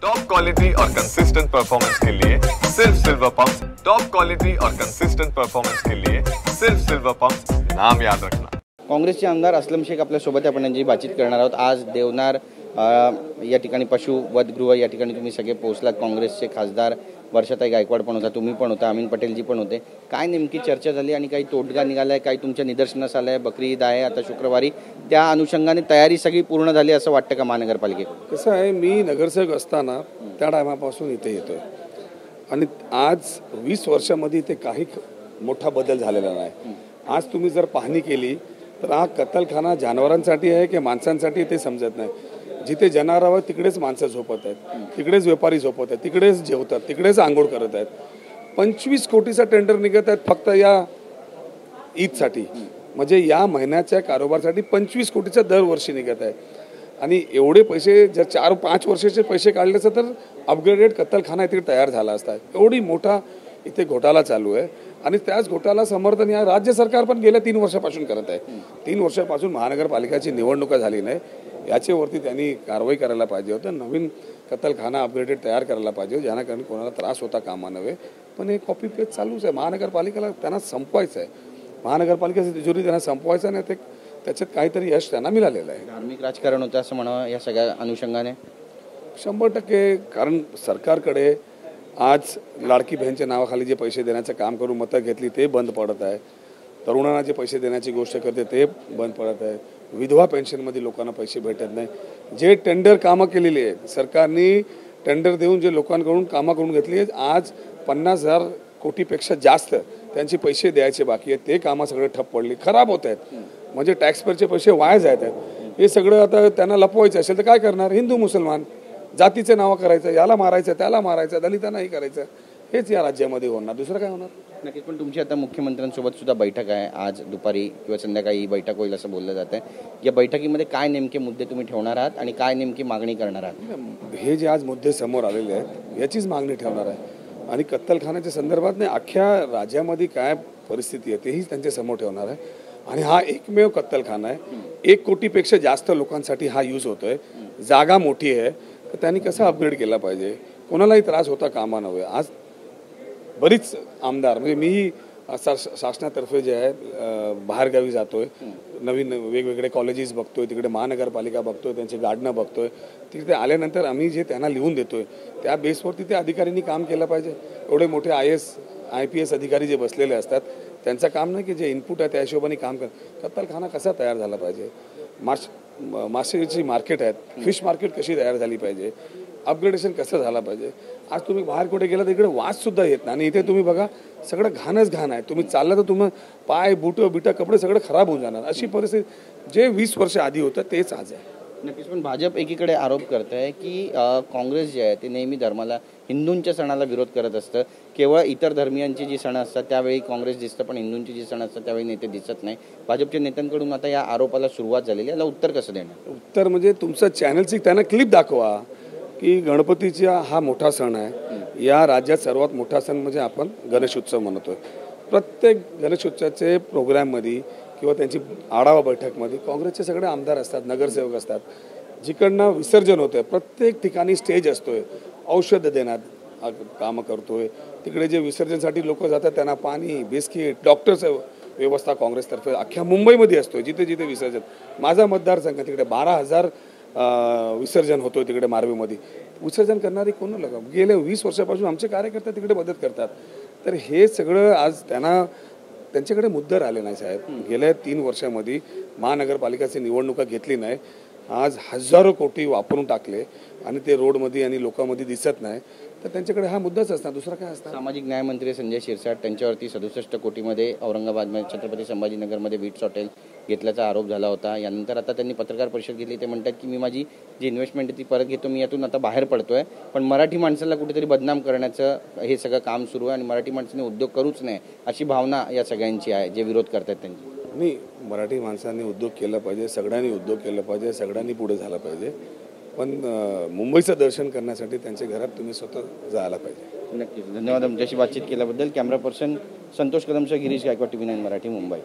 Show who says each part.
Speaker 1: Top quality और consistent performance के लिए सिर्फ सिल्वर पंप्स। टॉप क्वालिटी और कंसिस्टेंट परफॉर्मेंस के लिए सिर्फ सिल्वर पंप्स, नाम याद रखना।
Speaker 2: काँग्रेसचे आमदार अस्लम शेख आपल्यासोबत आपण यांची बातचीत करणार आहोत। आज देवनार या ठिकाणी पशुवधगृह या ठिकाणी तुम्ही सगळे पोहोचलात। काँग्रेसचे खासदार वर्षाताई गायकवाड पण होता, तुम्ही पण होता, अमीन पटेलजी पण होते। काय नेमकी चर्चा झाली आणि काही तोडगा निघालाय, काही तुमच्या निदर्शनास आलंय? बकरी ईद आहे आता शुक्रवारी, त्या अनुषंगाने तयारी सगळी पूर्ण झाली असं वाटतं का महानगरपालिकेकडून?
Speaker 3: कसं आहे, मी नगरसेवक असताना त्या टायमापासून इथे येतोय आणि आज 20 वर्षामध्ये इथे काही मोठा बदल झालेला नाही। आज तुम्ही जर पाहणी केली तर हा कत्तलखाना जनावरांसाठी आहे की माणसांसाठी ते समजत नाही। जिथे जनावरं तिकडेच माणसं झोपत आहेत, तिकडेच व्यापारी झोपत आहेत, तिकडेच जेवतात, तिकडेच आंघोळ करत आहेत। 25 कोटीचा टेंडर निघत आहेत फक्त या ईदसाठी, म्हणजे या महिन्याच्या कारोबारसाठी 25 कोटीचा दरवर्षी निघत आहे। आणि एवढे पैसे जर 4-5 वर्षाचे पैसे काढले असते तर अपग्रेडेड कत्तलखाना इथे तयार झाला असता। एवढी मोठा इथे घोटाळा चालू आहे आणि त्याच घोटाळा समर्थन या राज्य सरकार पण गेल्या 3 वर्षापासून करत आहे। 3 वर्षापासून महानगरपालिकाची निवडणुका झाली नाही, याच्यावरती त्यांनी कारवाई करायला पाहिजे होतं। नवीन कत्तलखाना अपग्रेडेड तयार करायला पाहिजे, ज्याने कोणाला त्रास होता कामा नव्हे। पण हे कॉपी पेस्ट चालूच आहे। महानगरपालिकेला त्यांना संपवायचं आहे, महानगरपालिकेची तिजोरी त्यांना संपवायचं नाही, ते त्याच्यात काहीतरी यश त्यांना मिळालेलं आहे।
Speaker 2: धार्मिक राजकारण होतं असं म्हणावं या सगळ्या अनुषंगाने?
Speaker 3: 100%, कारण सरकारकडे आज लाडकी बहीणच्या नावाखाली जे पैसे देण्याचं काम करून मतं घेतली ते बंद पडत आहे। तरुणांना जे पैसे देण्याची गोष्ट करते ते बंद पडत आहे। विधवा पेन्शनमध्ये लोकांना पैसे भेटत नाही। जे टेंडर कामं केलेली आहेत, सरकारने टेंडर देऊन जे लोकांकडून कामं करून घेतली आहेत, आज 50,000 कोटीपेक्षा जास्त त्यांचे पैसे द्यायचे बाकी आहेत। ते कामं सगळे ठप्प पडली, खराब होत आहेत, म्हणजे टॅक्सपेअरचे पैसे वाया जात आहेत। हे सगळं आता त्यांना लपवायचं असेल तर काय करणार? हिंदू मुसलमान जातीचे नावं करायचं, याला मारायचं, त्याला मारायचं, दलितांनाही करायचं, हेच या राज्यामध्ये होणार, दुसरं काय होणार?
Speaker 2: नक्कीच। पण तुमची आता मुख्यमंत्र्यांसोबत सुद्धा बैठक आहे, आज दुपारी किंवा संध्याकाळी ही बैठक होईल असं बोललं जात आहे। या बैठकीमध्ये काय नेमके मुद्दे तुम्ही ठेवणार आहात आणि काय नेमकी मागणी करणार आहात?
Speaker 3: हे जे आज मुद्दे समोर आलेले आहेत याचीच मागणी ठेवणार आहे आणि कत्तलखान्याच्या संदर्भात नाही, अख्ख्या राज्यामध्ये काय परिस्थिती आहे तेही त्यांच्या समोर ठेवणार आहे। आणि हा एकमेव कत्तलखाना आहे, 1 कोटीपेक्षा जास्त लोकांसाठी हा यूज होतोय, जागा मोठी आहे, तर त्यांनी कसं अपग्रेड केला पाहिजे, कोणालाही त्रास होता कामा नव्हे। आज बरीच आमदार, म्हणजे मीही शासनातर्फे जे आहे बाहेरगावी जातोय, नवीन वेगवेगळे कॉलेजेस बघतोय, तिकडे महानगरपालिका बघतोय, त्यांचे गार्डनं बघतोय, तिथे आल्यानंतर आम्ही जे त्यांना लिहून देतोय त्या बेसवरती ते अधिकाऱ्यांनी काम केलं पाहिजे। एवढे मोठे IAS IPS अधिकारी जे बसलेले असतात त्यांचं काम नाही की जे इनपुट आहे त्या हिशोबाने काम कर। कत्तलखाना कसा तयार झाला पाहिजे, मासेची मार्केट आहेत, फिश मार्केट कशी तयार झाली पाहिजे, अपग्रेडेशन कसं झालं पाहिजे। आज तुम्ही बाहेर कुठे गेला तर इकडे वाससुद्धा येत नाही आणि इथे तुम्ही बघा सगळं घाणच घाण आहे। तुम्ही चाललं तर तुम्ही पाय बिटं कपडे सगळं खराब होऊन जाणार, अशी परिस्थिती जे 20 वर्ष आधी होतं तेच आज आहे।
Speaker 2: नक्कीच। पण भाजप एकीकडे आरोप करत आहे की काँग्रेस जे आहे ते नेहमी धर्माला, हिंदूंच्या सणाला विरोध करत असतं। केवळ इतर धर्मियांची जी सणं असतात त्यावेळी काँग्रेस दिसतं, पण हिंदूंची जी सणं असतात त्यावेळी नेते दिसत नाही। भाजपच्या नेत्यांकडून आता या आरोपाला सुरुवात झालेली आहे, याला उत्तर कसं देणार?
Speaker 3: उत्तर म्हणजे तुमचं चॅनलची त्यांना क्लिप दाखवा की गणपतीचा हा मोठा सण आहे, या राज्यात सर्वात मोठा सण म्हणजे आपण गणेशोत्सव म्हणतोय। प्रत्येक गणेशोत्सवाचे प्रोग्राममध्ये किंवा त्यांची आढावा बैठकमध्ये काँग्रेसचे सगळे आमदार असतात, नगरसेवक असतात, जिकडनं विसर्जन होतं प्रत्येक ठिकाणी स्टेज असतोय, औषध देण्यात कामं करतोय, तिकडे जे विसर्जनसाठी लोक जातात त्यांना पाणी, बिस्किट, डॉक्टरचं व्यवस्था काँग्रेसतर्फे अख्ख्या मुंबईमध्ये असतोय। जिथे जिथे विसर्जन, माझा मतदारसंघ तिकडे 12,000 विसर्जन होतोय, तिकडे मारवीमध्ये विसर्जन करणारी कोण लोक गेले 20 वर्षापासून आमचे कार्यकर्ते तिकडे मदत करतात। तर हे सगळं आज त्यांच्याकडे मुद्दा आले नाही साहेब। गेल्या 3 वर्षामध्ये महानगरपालिकेची निवडणुका घेतली नाही, आज हजारो कोटी वापरून टाकले आणि ते रोडमध्ये आणि लोकांमध्ये दिसत नाही, तर त्यांच्याकडे हा मुद्दाच असणार, दुसरा काय असणार?
Speaker 2: सामाजिक न्याय मंत्री संजय शिरसाट, त्यांच्यावरती 67 कोटीमध्ये औरंगाबादमध्ये छत्रपती संभाजीनगरमध्ये विट्स हॉटेल घेतल्याचा आरोप झाला होता। यानंतर आता त्यांनी पत्रकार परिषद घेतली, ते म्हणतात की मी माझी जी इन्व्हेस्टमेंट आहे ती परत घेतो, मी यातून आता बाहेर पडतोय, पण मराठी माणसाला कुठेतरी बदनाम करण्याचं हे सगळं काम सुरू आहे आणि मराठी माणसाने उद्योग करूच नाही अशी भावना या सगळ्यांची आहे जे विरोध करतात त्यांची।
Speaker 3: नाही, मराठी माणसांनी उद्योग केला पाहिजे, सगळ्यांनी उद्योग केला पाहिजे, सगळ्यांनी पुढे झालं पाहिजे, पण मुंबईचं दर्शन करण्यासाठी त्यांच्या घरात तुम्ही स्वतः जायला पाहिजे।
Speaker 2: नक्कीच। धन्यवाद आमच्याशी बातचीत केल्याबद्दल। कॅमेरा पर्सन संतोष कदमसह गिरीश गायकवाड, TV9 मराठी, मुंबई।